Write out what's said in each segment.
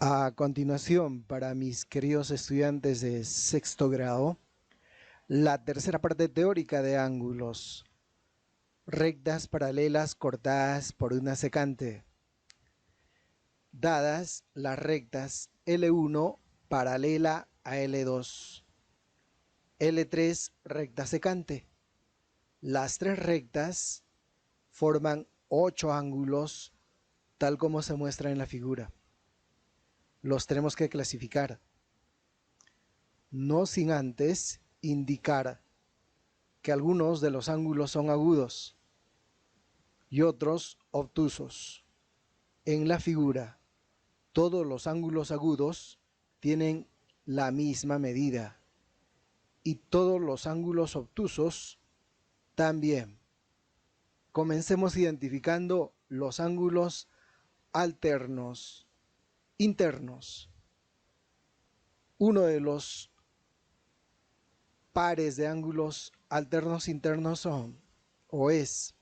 A continuación, para mis queridos estudiantes de sexto grado, la tercera parte teórica de ángulos, rectas paralelas cortadas por una secante. Dadas las rectas L1 paralela a L2, L3 recta secante. Las tres rectas forman 8 ángulos, tal como se muestra en la figura. Los tenemos que clasificar, no sin antes indicar que algunos de los ángulos son agudos y otros obtusos. En la figura, todos los ángulos agudos tienen la misma medida y todos los ángulos obtusos también. Comencemos identificando los ángulos alternos, internos. Uno de los pares de ángulos alternos internos son o es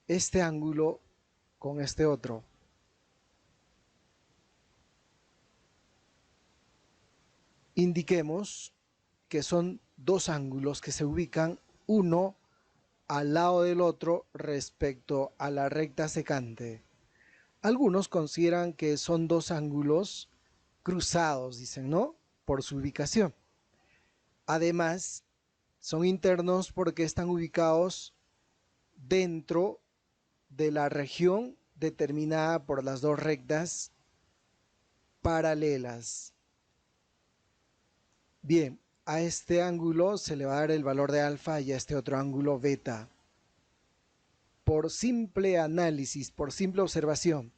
este ángulo con este otro. Indiquemos que son dos ángulos que se ubican uno al lado del otro respecto a la recta secante. Algunos consideran que son dos ángulos cruzados, dicen, ¿no? Por su ubicación. Además, son internos porque están ubicados dentro de la región determinada por las dos rectas paralelas. Bien, a este ángulo se le va a dar el valor de alfa y a este otro ángulo beta. Por simple análisis, por simple observación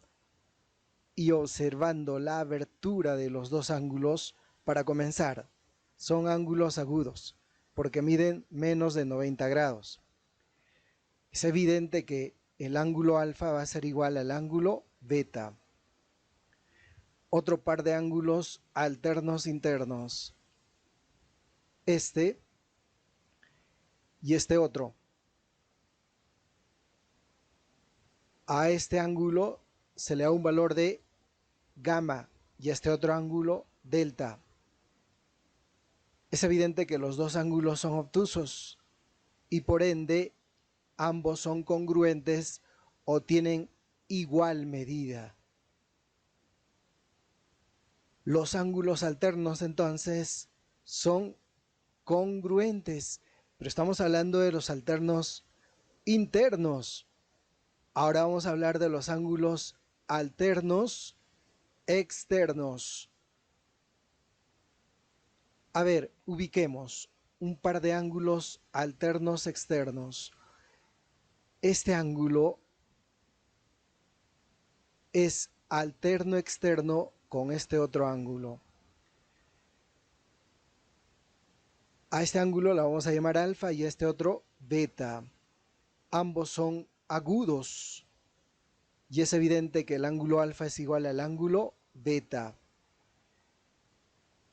y observando la abertura de los dos ángulos, para comenzar, son ángulos agudos porque miden menos de 90 grados. Es evidente que el ángulo alfa va a ser igual al ángulo beta. Otro par de ángulos alternos internos, este y este otro. A este ángulo se le da un valor de gamma y a este otro ángulo delta. Es evidente que los dos ángulos son obtusos y por ende ambos son congruentes o tienen igual medida. Los ángulos alternos entonces son congruentes, pero estamos hablando de los alternos internos. Ahora vamos a hablar de los ángulos alternos externos. A ver, ubiquemos un par de ángulos alternos externos. Este ángulo es alterno externo con este otro ángulo. A este ángulo lo vamos a llamar alfa y a este otro beta. Ambos son agudos y es evidente que el ángulo alfa es igual al ángulo beta.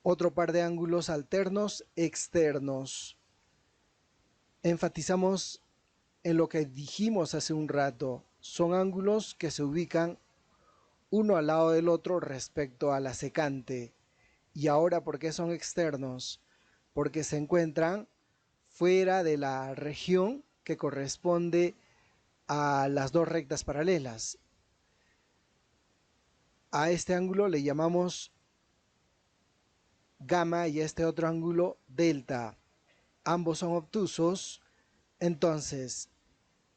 Otro par de ángulos alternos externos. Enfatizamos en lo que dijimos hace un rato. Son ángulos que se ubican uno al lado del otro respecto a la secante. Y ahora, ¿por qué son externos? Porque se encuentran fuera de la región que corresponde a las dos rectas paralelas. A este ángulo le llamamos gamma y a este otro ángulo delta. Ambos son obtusos, entonces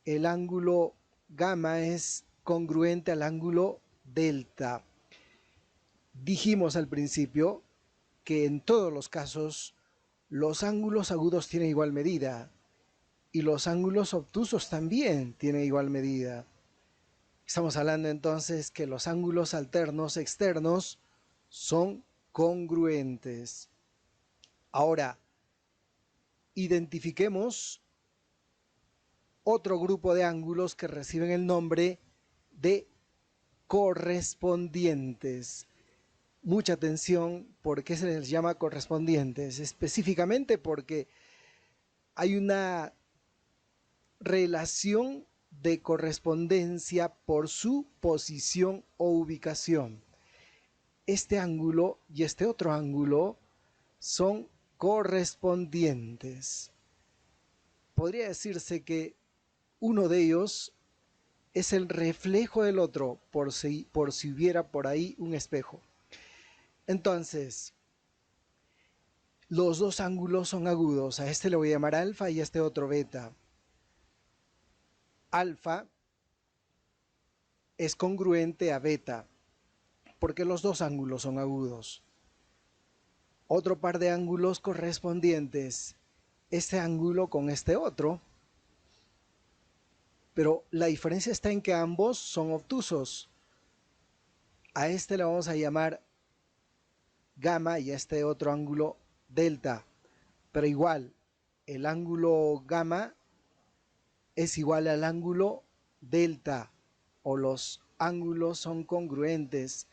el ángulo gamma es congruente al ángulo delta. Dijimos al principio que en todos los casos los ángulos agudos tienen igual medida y los ángulos obtusos también tienen igual medida. Estamos hablando entonces que los ángulos alternos externos son congruentes. Ahora, identifiquemos otro grupo de ángulos que reciben el nombre de correspondientes. Mucha atención, ¿por qué se les llama correspondientes? Específicamente porque hay una relación de correspondencia por su posición o ubicación. este ángulo y este otro ángulo son correspondientes. Podría decirse que uno de ellos es el reflejo del otro, por si hubiera por ahí un espejo. Entonces, los dos ángulos son agudos. A este le voy a llamar alfa y a este otro beta. Alfa es congruente a beta, porque los dos ángulos son agudos. Otro par de ángulos correspondientes, este ángulo con este otro, pero la diferencia está en que ambos son obtusos. A este le vamos a llamar gamma y a este otro ángulo delta, pero igual el ángulo gamma es igual al ángulo delta, o los ángulos son congruentes,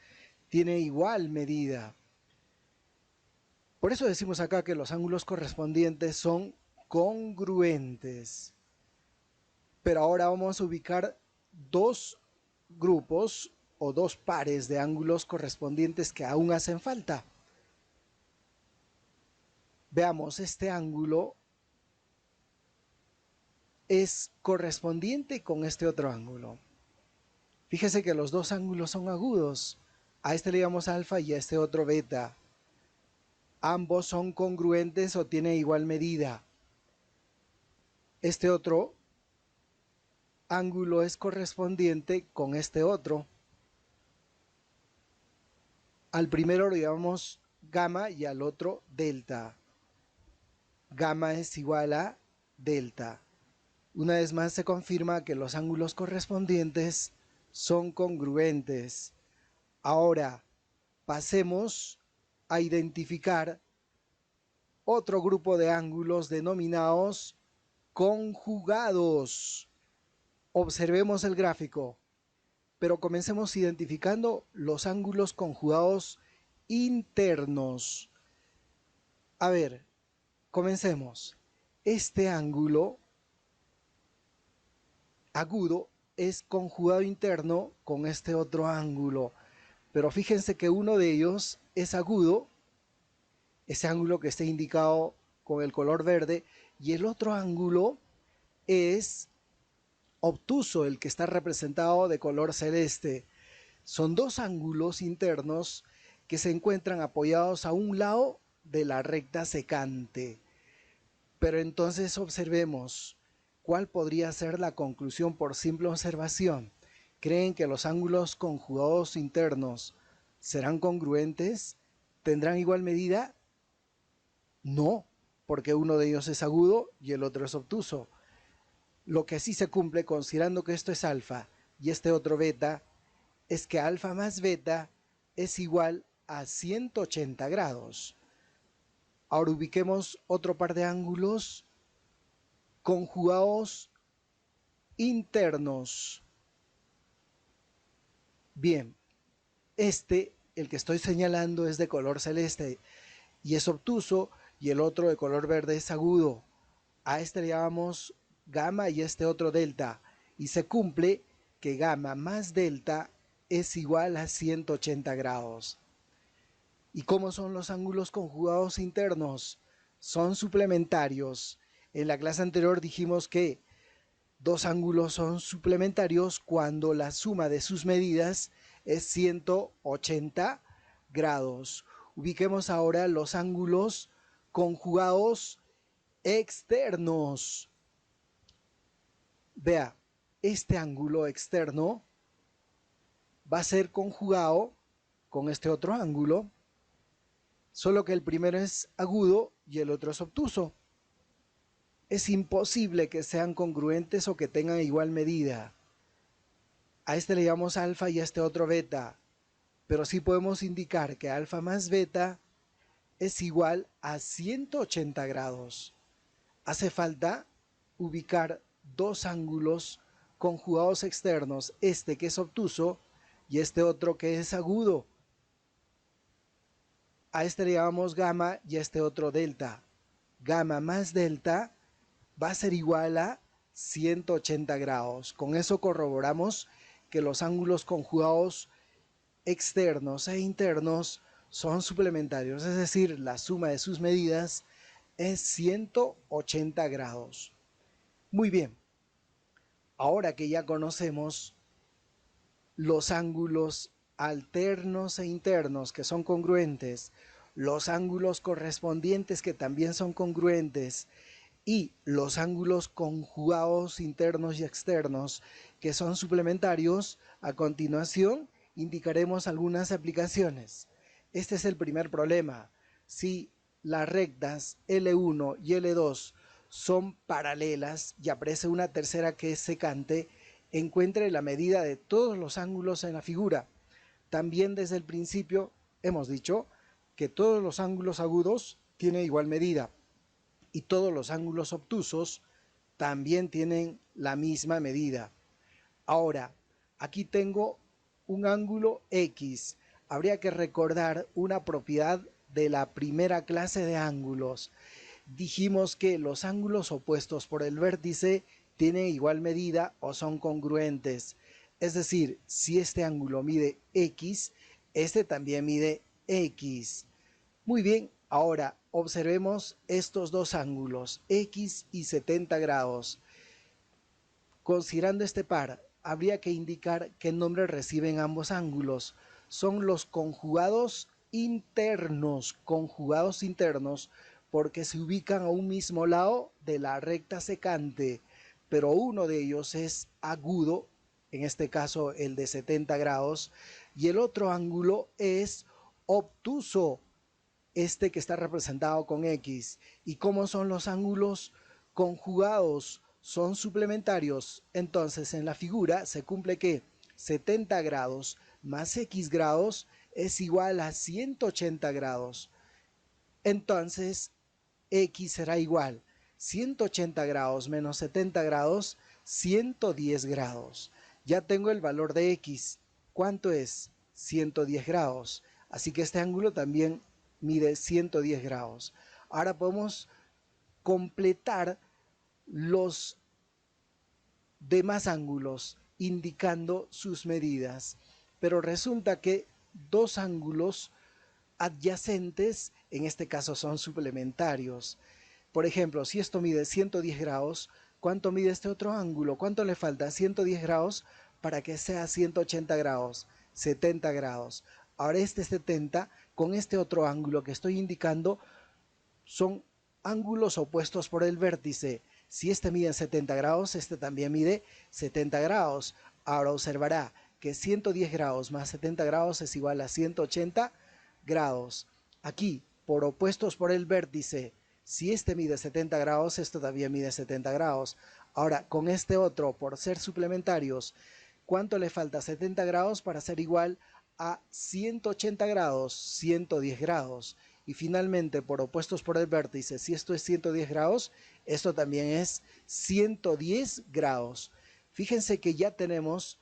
tiene igual medida. Por eso decimos acá que los ángulos correspondientes son congruentes. Pero ahora vamos a ubicar dos grupos o dos pares de ángulos correspondientes que aún hacen falta. Veamos, este ángulo es correspondiente con este otro ángulo. Fíjese que los dos ángulos son agudos. A este le llamamos alfa y a este otro beta. Ambos son congruentes o tienen igual medida. Este otro ángulo es correspondiente con este otro. Al primero lo llamamos gamma y al otro delta. Gamma es igual a delta. Una vez más se confirma que los ángulos correspondientes son congruentes. Ahora pasemos a identificar otro grupo de ángulos denominados conjugados. Observemos el gráfico, pero comencemos identificando los ángulos conjugados internos. A ver, comencemos. Este ángulo agudo es conjugado interno con este otro ángulo, pero fíjense que uno de ellos es agudo, ese ángulo que está indicado con el color verde, y el otro ángulo es obtuso, el que está representado de color celeste. Son dos ángulos internos que se encuentran apoyados a un lado de la recta secante. Pero entonces observemos cuál podría ser la conclusión por simple observación. ¿Creen que los ángulos conjugados internos serán congruentes? ¿Tendrán igual medida? No, porque uno de ellos es agudo y el otro es obtuso. Lo que sí se cumple, considerando que esto es alfa y este otro beta, es que alfa más beta es igual a 180 grados. Ahora ubiquemos otro par de ángulos conjugados internos. Bien, el que estoy señalando, es de color celeste y es obtuso, y el otro de color verde es agudo. A este le llamamos gamma y este otro delta, y se cumple que gamma más delta es igual a 180 grados. ¿Y cómo son los ángulos conjugados internos? Son suplementarios. En la clase anterior dijimos que dos ángulos son suplementarios cuando la suma de sus medidas es 180 grados. Ubiquemos ahora los ángulos conjugados externos. Vea, este ángulo externo va a ser conjugado con este otro ángulo, solo que el primero es agudo y el otro es obtuso. Es imposible que sean congruentes o que tengan igual medida. A este le llamamos alfa y a este otro beta, pero sí podemos indicar que alfa más beta es igual a 180 grados. Hace falta ubicar dos ángulos conjugados externos, este que es obtuso y este otro que es agudo. A este le llamamos gamma y a este otro delta. Gamma más delta va a ser igual a 180 grados. Con eso corroboramos que los ángulos conjugados externos e internos son suplementarios, es decir, la suma de sus medidas es 180 grados. Muy bien, ahora que ya conocemos los ángulos alternos e internos que son congruentes, los ángulos correspondientes que también son congruentes y los ángulos conjugados internos y externos que son suplementarios, a continuación indicaremos algunas aplicaciones. Este es el primer problema. Si las rectas L1 y L2 son paralelas y aparece una tercera que es secante, encuentre la medida de todos los ángulos en la figura. También desde el principio hemos dicho que todos los ángulos agudos tienen igual medida y todos los ángulos obtusos también tienen la misma medida. Ahora, aquí tengo un ángulo X. Habría que recordar una propiedad de la primera clase de ángulos. Dijimos que los ángulos opuestos por el vértice tienen igual medida o son congruentes. Es decir, si este ángulo mide X, este también mide X. Muy bien, ahora observemos estos dos ángulos, X y 70 grados. Considerando este par, habría que indicar qué nombre reciben ambos ángulos. Son los conjugados internos porque se ubican a un mismo lado de la recta secante, pero uno de ellos es agudo, en este caso el de 70 grados, y el otro ángulo es obtuso, este que está representado con X. ¿Y cómo son los ángulos conjugados? Son suplementarios. Entonces en la figura se cumple que 70 grados más X grados es igual a 180 grados. Entonces X será igual 180 grados menos 70 grados, 110 grados. Ya tengo el valor de X. ¿Cuánto es? 110 grados. Así que este ángulo también mide 110 grados. Ahora podemos completar los demás ángulos indicando sus medidas. Pero resulta que dos ángulos adyacentes, en este caso son suplementarios. Por ejemplo, si esto mide 110 grados, ¿cuánto mide este otro ángulo? ¿Cuánto le falta? 110 grados para que sea 180 grados, 70 grados. Ahora este 70 con este otro ángulo que estoy indicando son ángulos opuestos por el vértice. Si este mide 70 grados, este también mide 70 grados. Ahora observará que 110 grados más 70 grados es igual a 180 grados. Aquí, por opuestos por el vértice, si este mide 70 grados, esto también mide 70 grados. Ahora, con este otro, por ser suplementarios, ¿cuánto le falta? 70 grados para ser igual a 180 grados, 110 grados. Y finalmente, por opuestos por el vértice, si esto es 110 grados, esto también es 110 grados. Fíjense que ya tenemos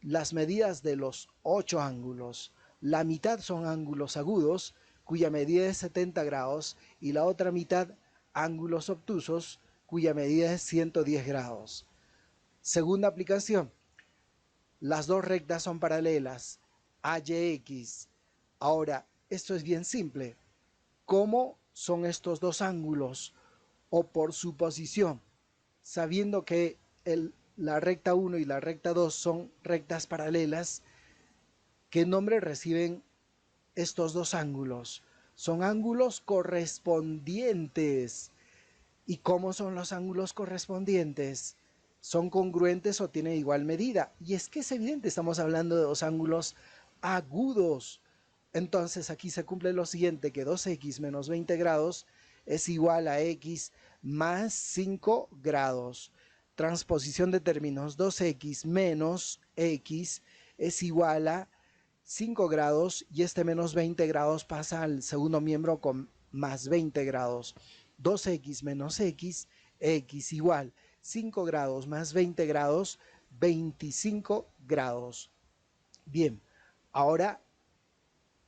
las medidas de los 8 ángulos. La mitad son ángulos agudos, cuya medida es 70 grados, y la otra mitad ángulos obtusos, cuya medida es 110 grados. Segunda aplicación. Las dos rectas son paralelas, AYX. Ahora, esto es bien simple. ¿Cómo son estos dos ángulos? O por su posición, sabiendo que la recta 1 y la recta 2 son rectas paralelas, ¿qué nombre reciben estos dos ángulos? Son ángulos correspondientes. ¿Y cómo son los ángulos correspondientes? ¿Son congruentes o tienen igual medida? Y es que es evidente, estamos hablando de dos ángulos agudos. Entonces aquí se cumple lo siguiente, que 2x menos 20 grados es igual a x más 5 grados. Transposición de términos, 2x menos x es igual a 5 grados y este menos 20 grados pasa al segundo miembro con más 20 grados. 2x menos x, x igual 5 grados más 20 grados, 25 grados. Bien, ahora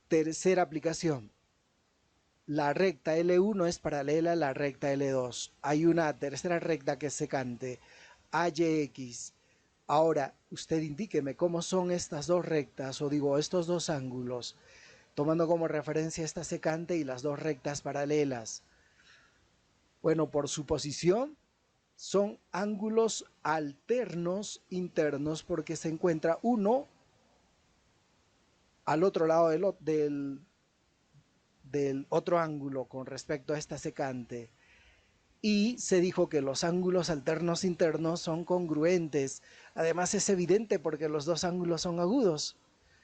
tercera aplicación. La recta L1 es paralela a la recta L2. Hay una tercera recta que es secante, AYX. Ahora, usted indíqueme cómo son estas dos rectas, o digo, estos dos ángulos, tomando como referencia esta secante y las dos rectas paralelas. Bueno, por su posición, son ángulos alternos internos porque se encuentra uno al otro lado del otro ángulo con respecto a esta secante. Y se dijo que los ángulos alternos internos son congruentes. Además es evidente porque los dos ángulos son agudos.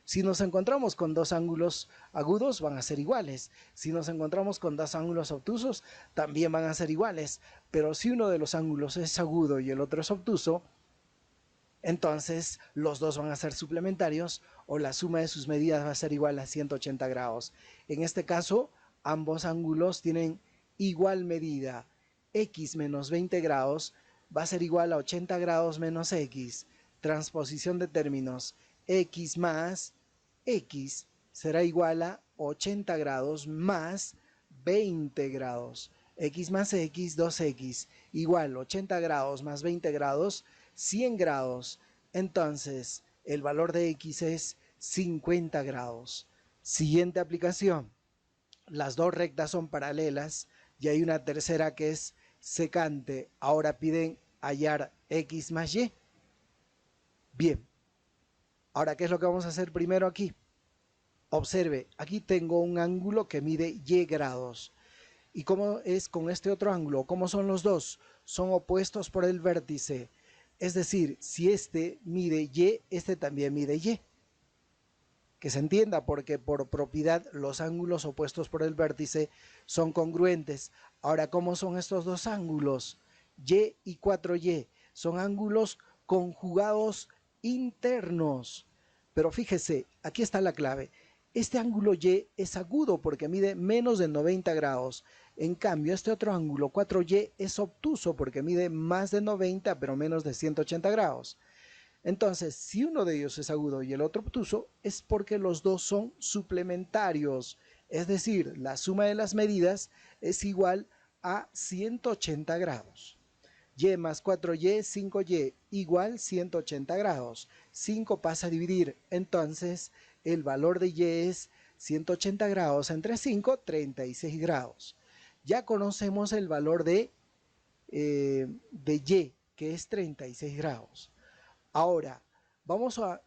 Si nos encontramos con dos ángulos agudos, van a ser iguales. Si nos encontramos con dos ángulos obtusos, también van a ser iguales. Pero si uno de los ángulos es agudo y el otro es obtuso, entonces los dos van a ser suplementarios o la suma de sus medidas va a ser igual a 180 grados. En este caso, ambos ángulos tienen igual medida. X menos 20 grados va a ser igual a 80 grados menos X. Transposición de términos. X más X será igual a 80 grados más 20 grados. X más X, 2X, igual 80 grados más 20 grados, 100 grados. Entonces, el valor de X es 50 grados. Siguiente aplicación. Las dos rectas son paralelas y hay una tercera que es secante. Ahora piden hallar X más Y. Bien. Ahora, ¿qué es lo que vamos a hacer primero aquí? Observe, aquí tengo un ángulo que mide Y grados. ¿Y cómo es con este otro ángulo? ¿Cómo son los dos? Son opuestos por el vértice. Es decir, si este mide Y, este también mide Y. Que se entienda, porque por propiedad los ángulos opuestos por el vértice son congruentes. Ahora, ¿cómo son estos dos ángulos? Y y 4Y son ángulos conjugados internos. Pero fíjese, aquí está la clave. Este ángulo Y es agudo porque mide menos de 90 grados. En cambio, este otro ángulo 4Y es obtuso porque mide más de 90 pero menos de 180 grados. Entonces, si uno de ellos es agudo y el otro obtuso, es porque los dos son suplementarios. Es decir, la suma de las medidas es igual a 180 grados. Y más 4Y, 5Y, igual 180 grados. 5 pasa a dividir, entonces el valor de Y es 180 grados entre 5, 36 grados. Ya conocemos el valor de Y, que es 36 grados. Ahora, vamos a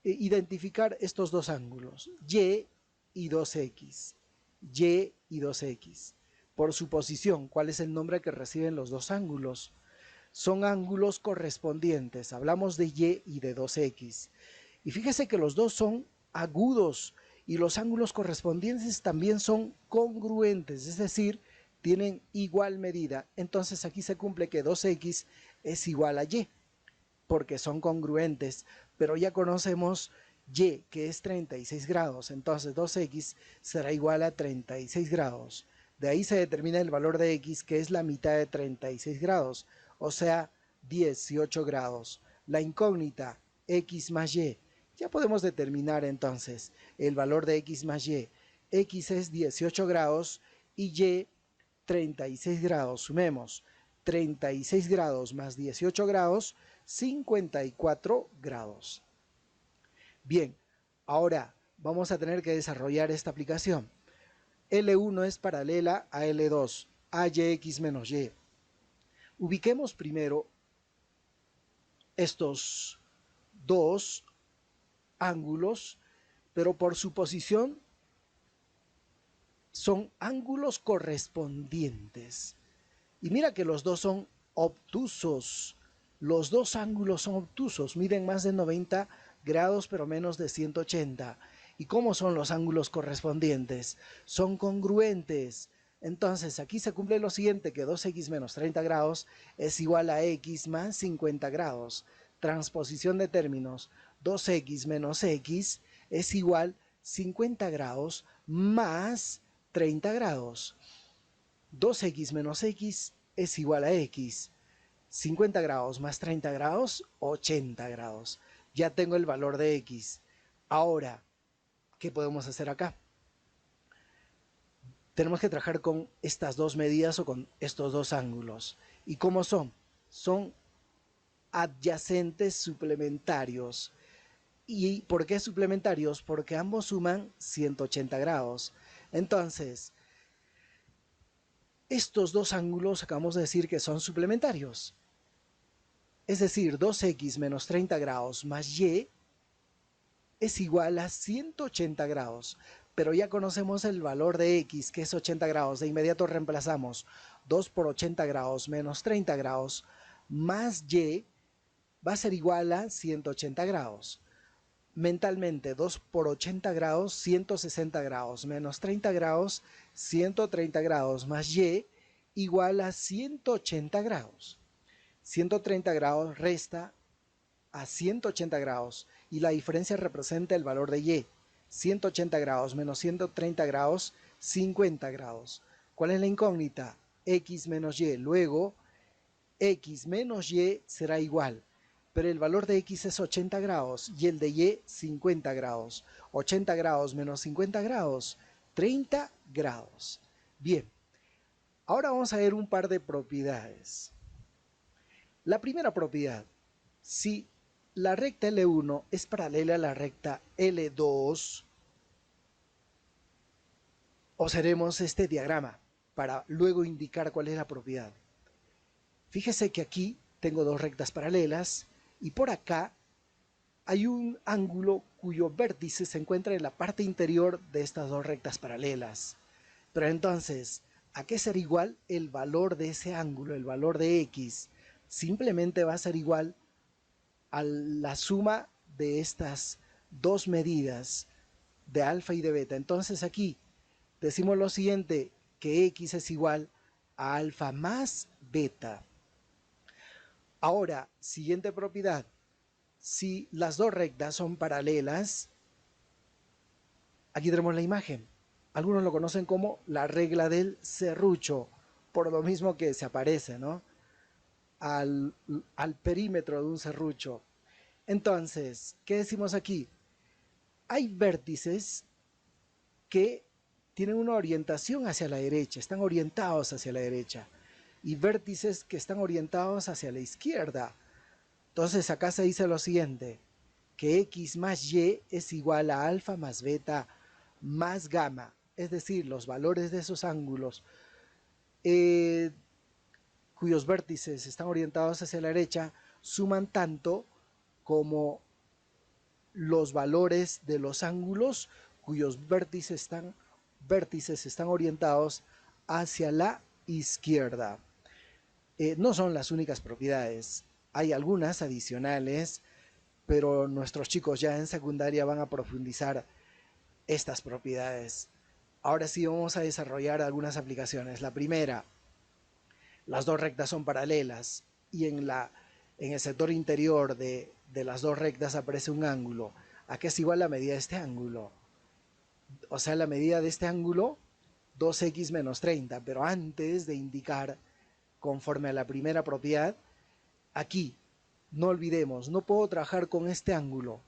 identificar estos dos ángulos, Y y 2X. Y y 2X. Por su posición, ¿cuál es el nombre que reciben los dos ángulos? Son ángulos correspondientes. Hablamos de Y de 2X. Y fíjese que los dos son agudos y los ángulos correspondientes también son congruentes, es decir, tienen igual medida. Entonces aquí se cumple que 2X es igual a Y, porque son congruentes, pero ya conocemos Y, que es 36 grados, entonces 2X será igual a 36 grados. De ahí se determina el valor de X, que es la mitad de 36 grados, o sea, 18 grados. La incógnita, X más Y. Ya podemos determinar entonces el valor de X más Y. X es 18 grados y Y 36 grados. Sumemos 36 grados más 18 grados, 54 grados. Bien, ahora vamos a tener que desarrollar esta aplicación. L1 es paralela a L2, a YX menos Y. Ubiquemos primero estos dos ángulos, pero por su posición son ángulos correspondientes. Y mira que los dos son obtusos. Los dos ángulos son obtusos, miden más de 90 grados pero menos de 180. ¿Y cómo son los ángulos correspondientes? Son congruentes. Entonces aquí se cumple lo siguiente, que 2x menos 30 grados es igual a x más 50 grados. Transposición de términos, 2x menos x es igual 50 grados más 30 grados. 2x menos x es igual a x. 50 grados más 30 grados, 80 grados. Ya tengo el valor de x. Ahora, ¿qué podemos hacer acá? Tenemos que trabajar con estas dos medidas o con estos dos ángulos. ¿Y cómo son? Son adyacentes suplementarios. ¿Y por qué suplementarios? Porque ambos suman 180 grados. Entonces, estos dos ángulos acabamos de decir que son suplementarios. Es decir, 2x menos 30 grados más y es igual a 180 grados. Pero ya conocemos el valor de x, que es 80 grados. De inmediato reemplazamos 2 por 80 grados menos 30 grados más y va a ser igual a 180 grados. Mentalmente, 2 por 80 grados, 160 grados, menos 30 grados, 130 grados, más y, igual a 180 grados. 130 grados resta a 180 grados y la diferencia representa el valor de y. 180 grados menos 130 grados, 50 grados. ¿Cuál es la incógnita? X menos y. Luego, x menos y será igual. Pero el valor de x es 80 grados y el de y 50 grados. 80 grados menos 50 grados, 30 grados. Bien, ahora vamos a ver un par de propiedades. La primera propiedad, si la recta L1 es paralela a la recta L2, observemos este diagrama para luego indicar cuál es la propiedad. Fíjese que aquí tengo dos rectas paralelas y por acá hay un ángulo cuyo vértice se encuentra en la parte interior de estas dos rectas paralelas. Pero entonces, ¿a qué será igual el valor de ese ángulo, el valor de x? Simplemente va a ser igual a la suma de estas dos medidas de alfa y de beta. Entonces aquí decimos lo siguiente, que x es igual a alfa más beta. Ahora, siguiente propiedad. Si las dos rectas son paralelas, aquí tenemos la imagen. Algunos lo conocen como la regla del serrucho, por lo mismo que se aparece, ¿no? Al perímetro de un serrucho. Entonces, ¿qué decimos aquí? Hay vértices que tienen una orientación hacia la derecha, están orientados hacia la derecha, y vértices que están orientados hacia la izquierda. Entonces acá se dice lo siguiente, que x más y es igual a alfa más beta más gamma, es decir, los valores de esos ángulos cuyos vértices están orientados hacia la derecha suman tanto como los valores de los ángulos cuyos vértices están orientados hacia la izquierda. No son las únicas propiedades, hay algunas adicionales, pero nuestros chicos ya en secundaria van a profundizar estas propiedades. Ahora sí vamos a desarrollar algunas aplicaciones. La primera, las dos rectas son paralelas y en el sector interior de las dos rectas aparece un ángulo. ¿A qué es igual la medida de este ángulo? O sea, la medida de este ángulo, 2x menos 30. Pero antes de indicar, conforme a la primera propiedad, aquí, no olvidemos, no puedo trabajar con este ángulo.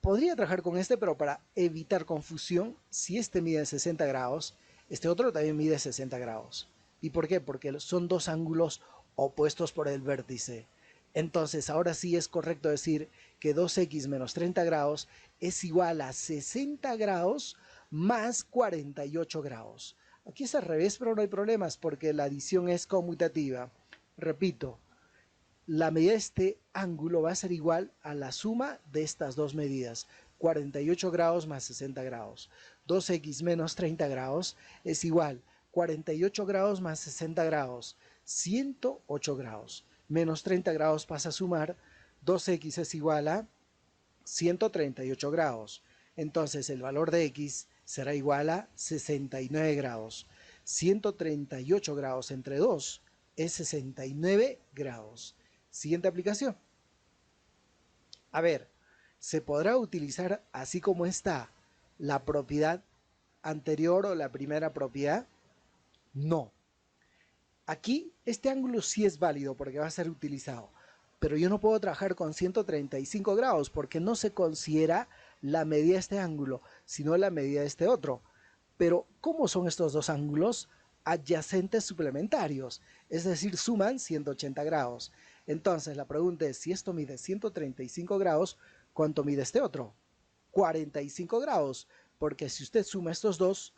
Podría trabajar con este, pero para evitar confusión, si este mide 60 grados, este otro también mide 60 grados. ¿Y por qué? Porque son dos ángulos opuestos por el vértice. Entonces, ahora sí es correcto decir que 2x menos 30 grados es igual a 60 grados más 48 grados. Aquí es al revés, pero no hay problemas porque la adición es conmutativa. Repito, la medida de este ángulo va a ser igual a la suma de estas dos medidas, 48 grados más 60 grados. 2x menos 30 grados es igual 48 grados más 60 grados, 108 grados. Menos 30 grados pasa a sumar, 2x es igual a 138 grados. Entonces el valor de x será igual a 69 grados. 138 grados entre 2 es 69 grados. Siguiente aplicación. A ver, ¿se podrá utilizar así como está la propiedad anterior o la primera propiedad? No. Aquí este ángulo sí es válido porque va a ser utilizado, pero yo no puedo trabajar con 135 grados porque no se considera la medida de este ángulo, sino la medida de este otro. Pero, ¿cómo son estos dos ángulos? Adyacentes suplementarios, es decir, suman 180 grados. Entonces la pregunta es, si esto mide 135 grados, ¿cuánto mide este otro? 45 grados, porque si usted suma estos dos,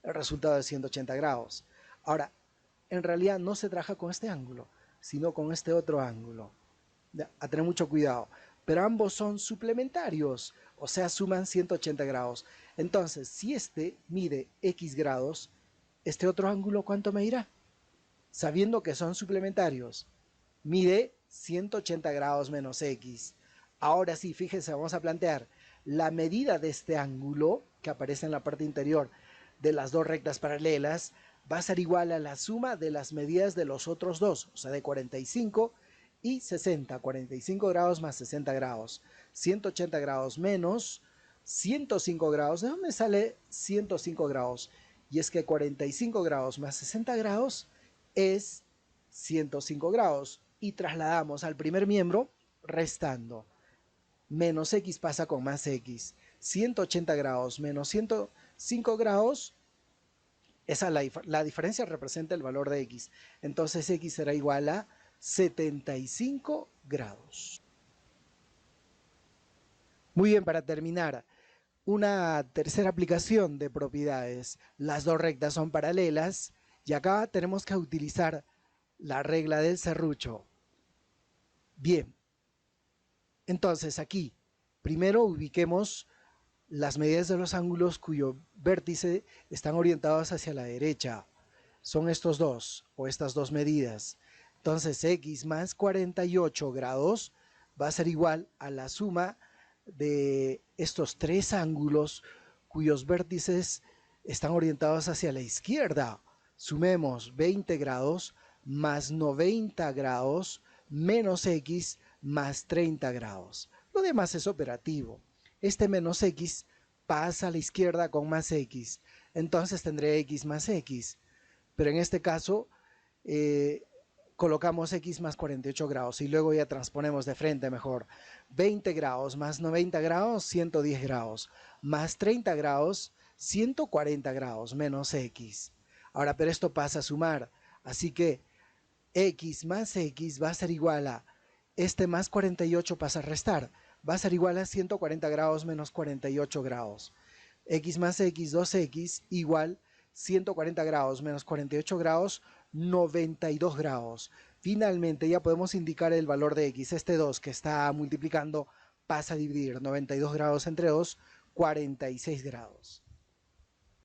el resultado es 180 grados. Ahora, en realidad no se trabaja con este ángulo, sino con este otro ángulo. A tener mucho cuidado. Pero ambos son suplementarios, o sea, suman 180 grados. Entonces, si este mide X grados, este otro ángulo, ¿cuánto medirá? Sabiendo que son suplementarios, mide 180 grados menos X. Ahora sí, fíjense, vamos a plantear la medida de este ángulo que aparece en la parte interior de las dos rectas paralelas va a ser igual a la suma de las medidas de los otros dos, o sea, de 45 y 60, 45 grados más 60 grados, 180 grados menos 105 grados. ¿De dónde sale 105 grados? Y es que 45 grados más 60 grados es 105 grados. Y trasladamos al primer miembro restando. Menos X pasa con más X. 180 grados menos 105 grados, la diferencia representa el valor de X. Entonces X será igual a 75 grados. Muy bien, para terminar, una tercera aplicación de propiedades. Las dos rectas son paralelas y acá tenemos que utilizar la regla del serrucho. Bien, entonces aquí, primero ubiquemos las medidas de los ángulos cuyo vértice están orientados hacia la derecha. Son estos dos, o estas dos medidas. Entonces X más 48 grados va a ser igual a la suma de estos tres ángulos cuyos vértices están orientados hacia la izquierda. Sumemos 20 grados más 90 grados menos X más 30 grados. Lo demás es operativo. Este menos X pasa a la izquierda con más X. Entonces tendré X más X. Pero en este caso colocamos X más 48 grados y luego ya transponemos de frente mejor. 20 grados más 90 grados, 110 grados. Más 30 grados, 140 grados menos X. Ahora, pero esto pasa a sumar. Así que X más X va a ser igual a, este más 48 pasa a restar. Va a ser igual a 140 grados menos 48 grados. X más X, 2X, igual 140 grados menos 48 grados, 92 grados. Finalmente ya podemos indicar el valor de X. Este 2 que está multiplicando pasa a dividir 92 grados entre 2, 46 grados.